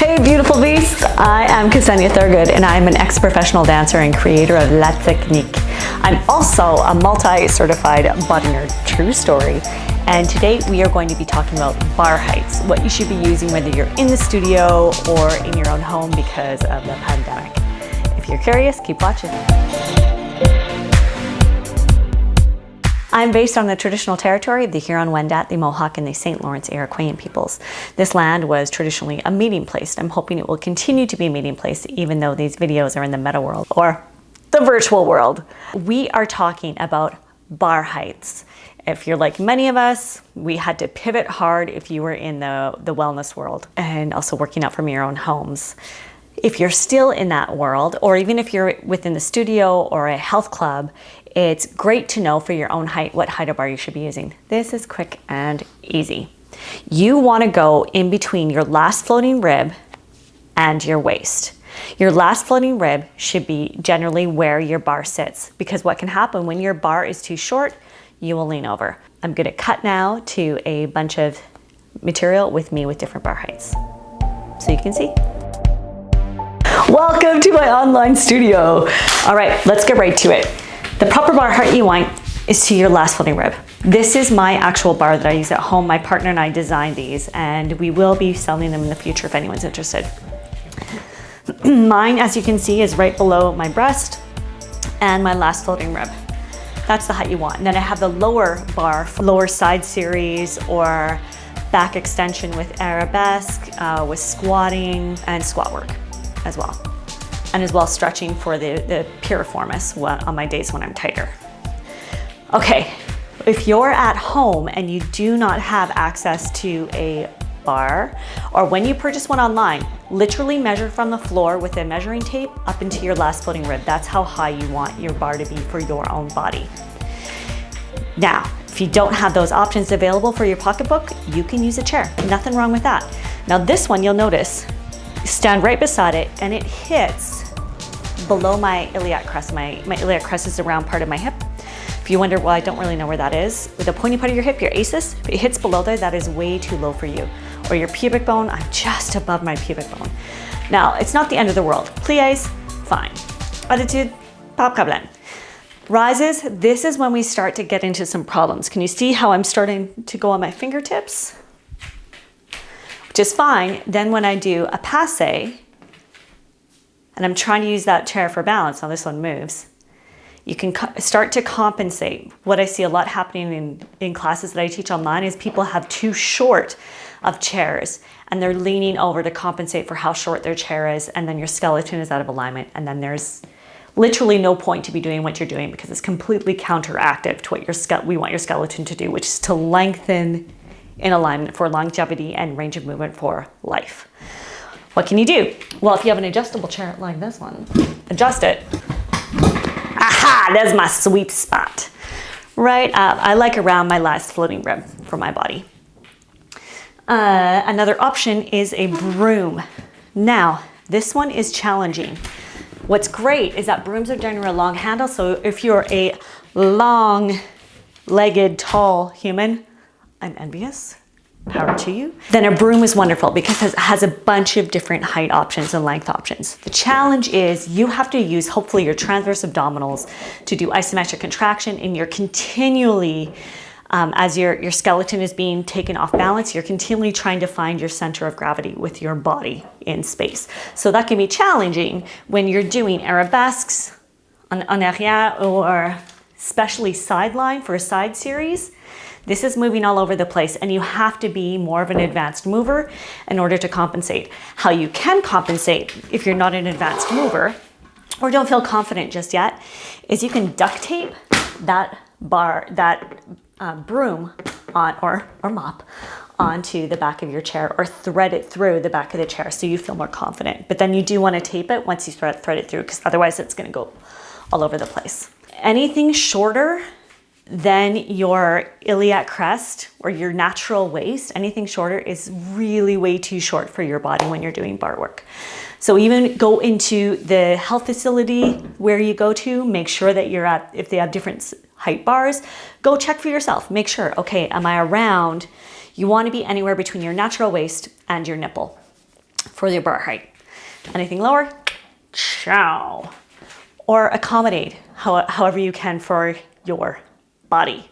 Hey beautiful beasts, I am Ksenia Thurgood and I'm an ex-professional dancer and creator of La Technique. I'm also a multi-certified body nerd, true story. And today we are going to be talking about bar heights, what you should be using whether you're in the studio or in your own home because of the pandemic. If you're curious, keep watching. I'm based on the traditional territory of the Huron-Wendat, the Mohawk, and the St. Lawrence Iroquoian peoples. This land was traditionally a meeting place. I'm hoping it will continue to be a meeting place even though these videos are in the meta world or the virtual world. We are talking about bar heights. If you're like many of us, we had to pivot hard if you were in the wellness world and also working out from your own homes. If you're still in that world, or even if you're within the studio or a health club, it's great to know for your own height what height of bar you should be using. This is quick and easy. You want to go in between your last floating rib and your waist. Your last floating rib should be generally where your bar sits, because what can happen when your bar is too short, you will lean over. I'm going to cut now to a bunch of material with me with different bar heights so you can see. Welcome to my online studio. All right, let's get right to it. The proper bar height you want is to your last floating rib. This is my actual bar that I use at home. My partner and I designed these, and we will be selling them in the future if anyone's interested. Mine, as you can see, is right below my breast and my last floating rib. That's the height you want. And then I have the lower bar, lower side series or back extension with arabesque, with squatting and squat work as well. And as well stretching for the piriformis on my days when I'm tighter. Okay, if you're at home and you do not have access to a bar, or when you purchase one online, literally measure from the floor with a measuring tape up into your last floating rib. That's how high you want your bar to be for your own body. Now, if you don't have those options available for your pocketbook, you can use a chair. Nothing wrong with that. Now this one, you'll notice, stand right beside it and it hits below my iliac crest. My iliac crest is the round part of my hip. If you wonder, well, I don't really know where that is, with the pointy part of your hip, your ACES, if it hits below there, that is way too low for you. Or your pubic bone, I'm just above my pubic bone. Now, it's not the end of the world. Plies, fine. Attitude, pas problème. Rises, this is when we start to get into some problems. Can you see how I'm starting to go on my fingertips? Which is fine. Then when I do a passe, and I'm trying to use that chair for balance, now this one moves, you can start to compensate. What I see a lot happening in classes that I teach online is people have too short of chairs and they're leaning over to compensate for how short their chair is, and then your skeleton is out of alignment, and then there's literally no point to be doing what you're doing because it's completely counteractive to what we want your skeleton to do, which is to lengthen in alignment for longevity and range of movement for life. What can you do? Well, if you have an adjustable chair like this one, adjust it. Aha, there's my sweet spot. Right up, I like around my last floating rib for my body. Another option is a broom. Now, this one is challenging. What's great is that brooms are generally a long handle, so if you're a long-legged, tall human, I'm envious. Power to you. Then a broom is wonderful because it has a bunch of different height options and length options. The challenge is you have to use hopefully your transverse abdominals to do isometric contraction, and you're continually, as your skeleton is being taken off balance, you're continually trying to find your center of gravity with your body in space. So that can be challenging when you're doing arabesques en arrière or especially sideline for a side series. This is moving all over the place, and you have to be more of an advanced mover in order to compensate. How you can compensate if you're not an advanced mover or don't feel confident just yet is you can duct tape that broom on or mop onto the back of your chair, or thread it through the back of the chair so you feel more confident. But then you do want to tape it once you thread it through, because otherwise it's going to go all over the place. Anything shorter than your iliac crest or your natural waist, anything shorter is really way too short for your body when you're doing bar work. So even go into the health facility where you go to, make sure that you're at, if they have different height bars, go check for yourself. Make sure, okay, am I around? You want to be anywhere between your natural waist and your nipple. for your bar height. Anything lower, ciao. Or accommodate however you can for your body.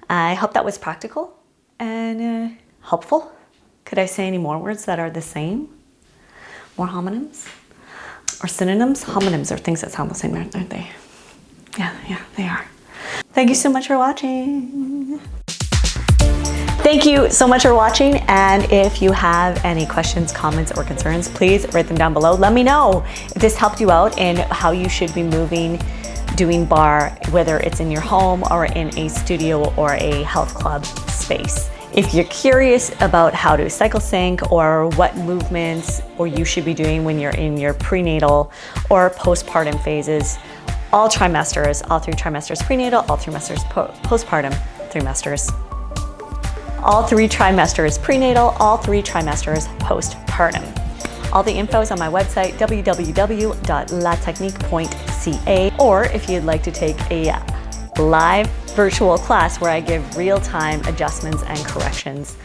I hope that was practical and helpful. Could I say any more words that are the same? More homonyms? Or synonyms? Homonyms are things that sound the same, aren't they? Yeah, they are. Thank you so much for watching. Thank you so much for watching. And if you have any questions, comments, or concerns, please write them down below. Let me know if this helped you out in how you should be doing bar, whether it's in your home or in a studio or a health club space. If you're curious about how to cycle sync or what movements or you should be doing when you're in your prenatal or postpartum phases, all trimesters, all 3 trimesters prenatal, all 3 trimesters postpartum, 3 trimesters. All 3 trimesters prenatal, all 3 trimesters postpartum. All the info is on my website, www.latechnique.ca, or if you'd like to take a live virtual class where I give real-time adjustments and corrections,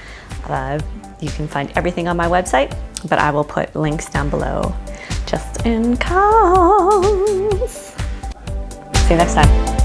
you can find everything on my website, but I will put links down below just in case. See you next time.